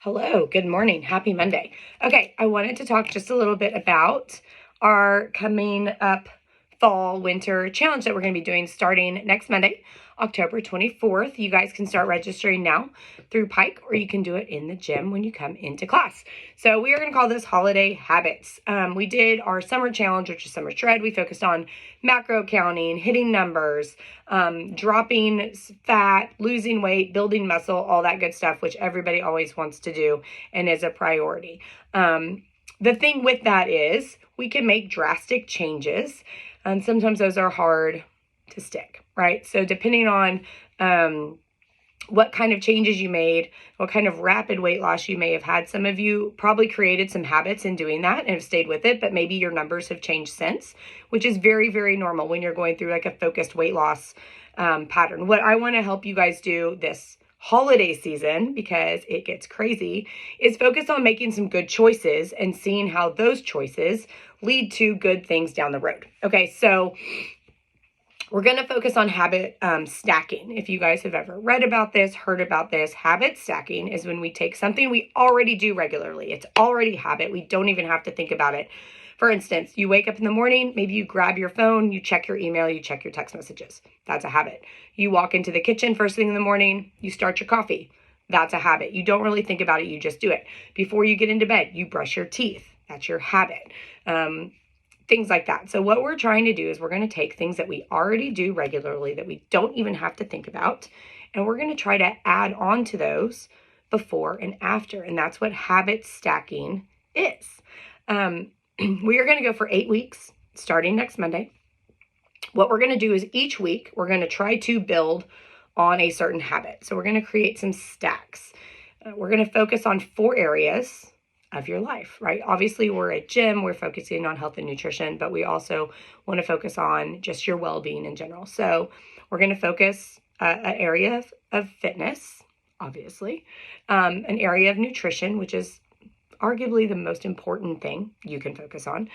Hello, good morning. Happy Monday. Okay, I wanted to talk just a little bit about our coming up fall winter challenge that we're going to be doing starting next Monday, October 24th. You guys can start registering now through Pike, or you can do it in the gym when you come into class. So we are going to call this Holiday Habits. We did our summer challenge, which is Summer Shred. We focused on macro counting, hitting numbers, dropping fat, losing weight, building muscle, all that good stuff, which everybody always wants to do and is a priority. The thing with that is we can make drastic changes, and sometimes those are hard to stick, right? So depending on what kind of changes you made, what kind of rapid weight loss you may have had. Some of you probably created some habits in doing that and have stayed with it, but maybe your numbers have changed since, which is very, very normal when you're going through like a focused weight loss pattern. What I want to help you guys do this holiday season, because it gets crazy, is focus on making some good choices and seeing how those choices lead to good things down the road. Okay, so we're going to focus on habit stacking. If you guys have ever read about this, heard about this, habit stacking is when we take something we already do regularly. It's already habit. We don't even have to think about it. For instance, you wake up in the morning, maybe you grab your phone, you check your email, you check your text messages. That's a habit. You walk into the kitchen first thing in the morning, you start your coffee. That's a habit. You don't really think about it, you just do it. Before you get into bed, you brush your teeth. That's your habit. Things like that. So what we're trying to do is we're going to take things that we already do regularly that we don't even have to think about, and we're going to try to add on to those before and after. And that's what habit stacking is. We are going to go for 8 weeks starting next Monday. What we're going to do is each week we're going to try to build on a certain habit. So we're going to create some stacks. We're going to focus on 4 areas of your life, right? Obviously, we're at gym, we're focusing on health and nutrition, but we also want to focus on just your well-being in general. So we're going to focus an area of fitness, obviously, an area of nutrition, which is arguably the most important thing you can focus on,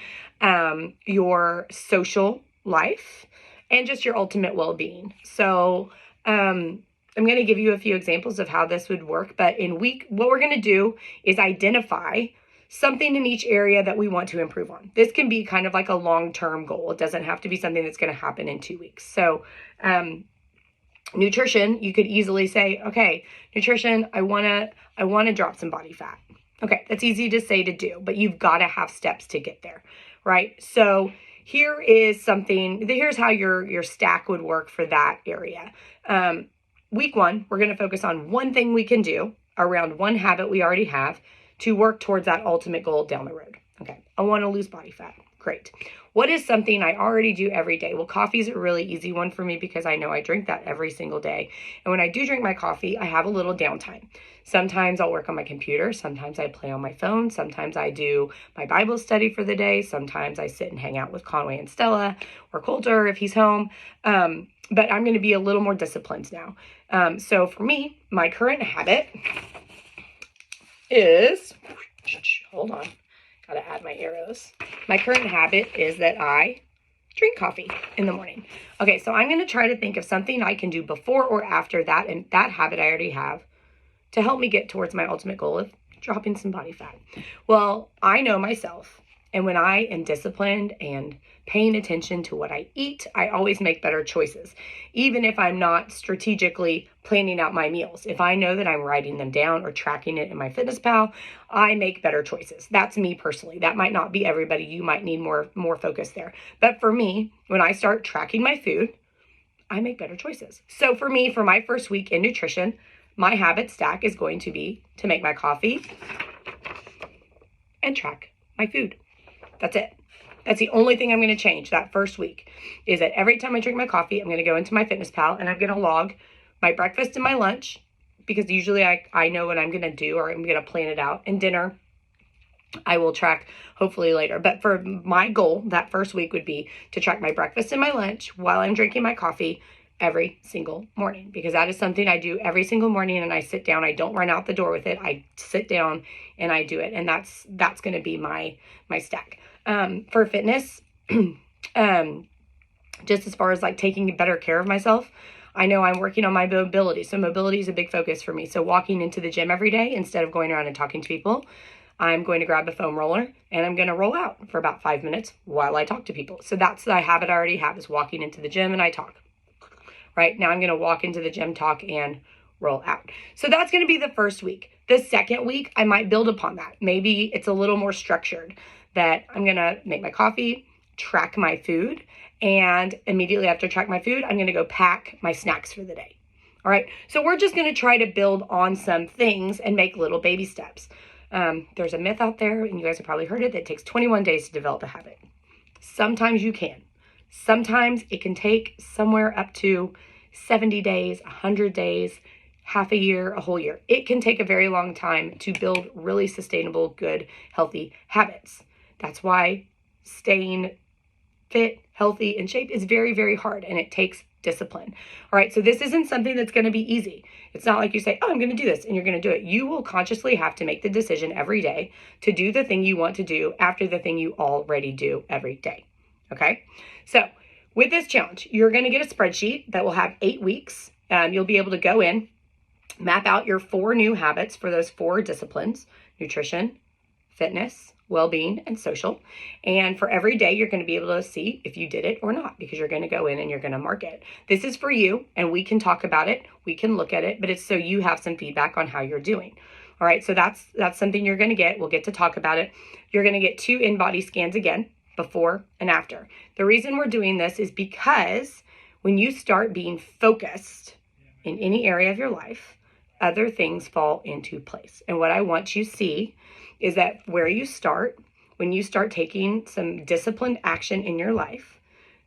your social life, and just your ultimate well-being. So I'm going to give you a few examples of how this would work, but what we're going to do is identify something in each area that we want to improve on. This can be kind of like a long-term goal. It doesn't have to be something that's going to happen in 2 weeks. So nutrition, you could easily say, okay, nutrition, I want to drop some body fat. Okay, that's easy to say to do, but you've got to have steps to get there, right? So here's how your stack would work for that area. Week 1, we're going to focus on one thing we can do around one habit we already have to work towards that ultimate goal down the road. Okay, I want to lose body fat. Great. What is something I already do every day? Well, coffee is a really easy one for me because I know I drink that every single day. And when I do drink my coffee, I have a little downtime. Sometimes I'll work on my computer. Sometimes I play on my phone. Sometimes I do my Bible study for the day. Sometimes I sit and hang out with Conway and Stella, or Coulter if he's home. But I'm going to be a little more disciplined now. So for me, my current habit is, hold on, got to add my arrows. My current habit is that I drink coffee in the morning. Okay, so I'm going to try to think of something I can do before or after that, and that habit I already have, to help me get towards my ultimate goal of dropping some body fat. Well, I know myself, and when I am disciplined and paying attention to what I eat, I always make better choices, even if I'm not strategically planning out my meals. If I know that I'm writing them down or tracking it in my FitnessPal, I make better choices. That's me personally. That might not be everybody. You might need more focus there. But for me, when I start tracking my food, I make better choices. So for me, for my first week in nutrition, my habit stack is going to be to make my coffee and track my food. That's it. That's the only thing I'm going to change that first week, is that every time I drink my coffee, I'm going to go into my FitnessPal and I'm going to log my breakfast and my lunch, because usually I know what I'm going to do, or I'm going to plan it out. And dinner, I will track hopefully later. But for my goal that first week would be to track my breakfast and my lunch while I'm drinking my coffee every single morning, because that is something I do every single morning, and I sit down. I don't run out the door with it. I sit down and I do it, and that's going to be my stack. For fitness, just as far as like taking better care of myself, I know I'm working on my mobility. So mobility is a big focus for me. So walking into the gym every day instead of going around and talking to people, I'm going to grab a foam roller and I'm going to roll out for about 5 minutes while I talk to people. So that's the habit I already have, is walking into the gym and I talk. Right now I'm going to walk into the gym, talk, and roll out. So that's going to be the first week. The second week, I might build upon that. Maybe it's a little more structured, that I'm going to make my coffee, track my food, and immediately after track my food, I'm going to go pack my snacks for the day. All right. So we're just going to try to build on some things and make little baby steps. There's a myth out there, and you guys have probably heard it, that it takes 21 days to develop a habit. Sometimes you can. Sometimes it can take somewhere up to 70 days, 100 days, half a year, a whole year. It can take a very long time to build really sustainable, good, healthy habits. That's why staying fit, healthy, in shape is very, very hard, and it takes discipline. All right, so this isn't something that's going to be easy. It's not like you say, oh, I'm going to do this, and you're going to do it. You will consciously have to make the decision every day to do the thing you want to do after the thing you already do every day. Okay, so with this challenge, you're going to get a spreadsheet that will have 8 weeks. You'll be able to go in, map out your 4 new habits for those 4 disciplines: nutrition, fitness, well-being, and social. And for every day, you're going to be able to see if you did it or not, because you're going to go in and you're going to mark it. This is for you, and we can talk about it. We can look at it, but it's so you have some feedback on how you're doing. All right, so that's something you're going to get. We'll get to talk about it. You're going to get 2 in-body scans again, before and after. The reason we're doing this is because when you start being focused in any area of your life, other things fall into place. And what I want you to see is that where you start, when you start taking some disciplined action in your life,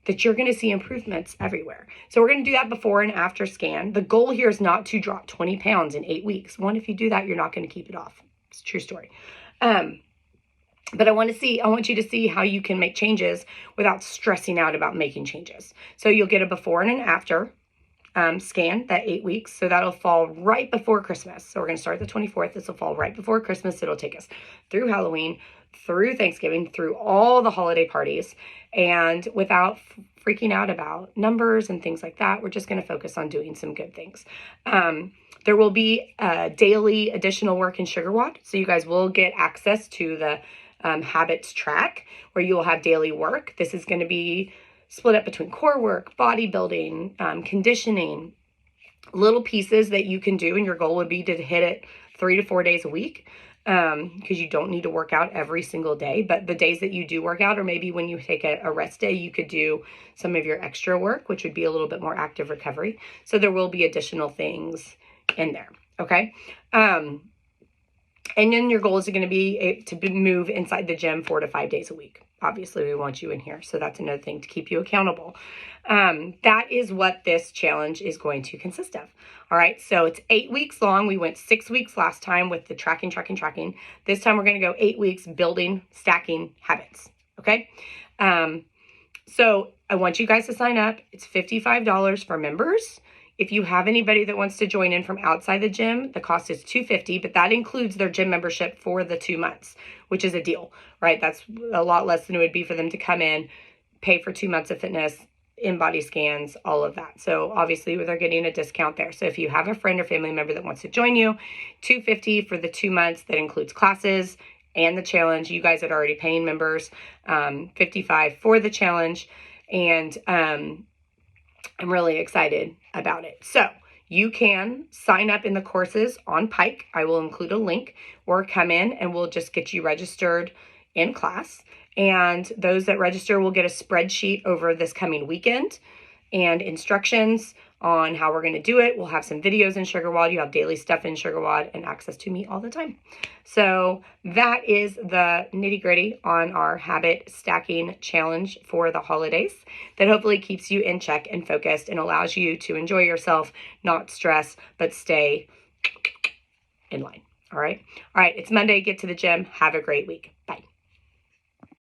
that you're going to see improvements everywhere. So we're going to do that before and after scan. The goal here is not to drop 20 pounds in 8 weeks. One, if you do that, you're not going to keep it off. It's a true story. But I want you to see how you can make changes without stressing out about making changes. So you'll get a before and an after scan, that 8 weeks. So that'll fall right before Christmas. So we're going to start the 24th. This will fall right before Christmas. It'll take us through Halloween, through Thanksgiving, through all the holiday parties. And without freaking out about numbers and things like that, we're just going to focus on doing some good things. There will be daily additional work in SugarWOD. So you guys will get access to the habits track, where you will have daily work. This is going to be split up between core work, bodybuilding, conditioning, little pieces that you can do. And your goal would be to hit it 3 to 4 days a week, because you don't need to work out every single day. But the days that you do work out, or maybe when you take a rest day, you could do some of your extra work, which would be a little bit more active recovery. So there will be additional things in there. Okay. And then your goal is going to be to move inside the gym 4 to 5 days a week. Obviously, we want you in here. So that's another thing to keep you accountable. That is what this challenge is going to consist of. All right. So it's 8 weeks long. We went 6 weeks last time with the tracking. This time we're going to go 8 weeks building, stacking habits. Okay. So I want you guys to sign up. It's $55 for members. If you have anybody that wants to join in from outside the gym, the cost is $250, but that includes their gym membership for the 2 months, which is a deal, right? That's a lot less than it would be for them to come in, pay for 2 months of fitness, in-body scans, all of that. So obviously they're getting a discount there. So if you have a friend or family member that wants to join you, $250 for the 2 months. That includes classes and the challenge. You guys are already paying members, $55 for the challenge. And I'm really excited about it. So you can sign up in the courses on Pike. I will include a link, or come in and we'll just get you registered in class. And those that register will get a spreadsheet over this coming weekend and instructions on how we're going to do it. We'll have some videos in SugarWOD. You have daily stuff in SugarWOD and access to me all the time. So that is the nitty gritty on our habit stacking challenge for the holidays, that hopefully keeps you in check and focused and allows you to enjoy yourself, not stress, but stay in line. All right. All right. It's Monday. Get to the gym. Have a great week. Bye.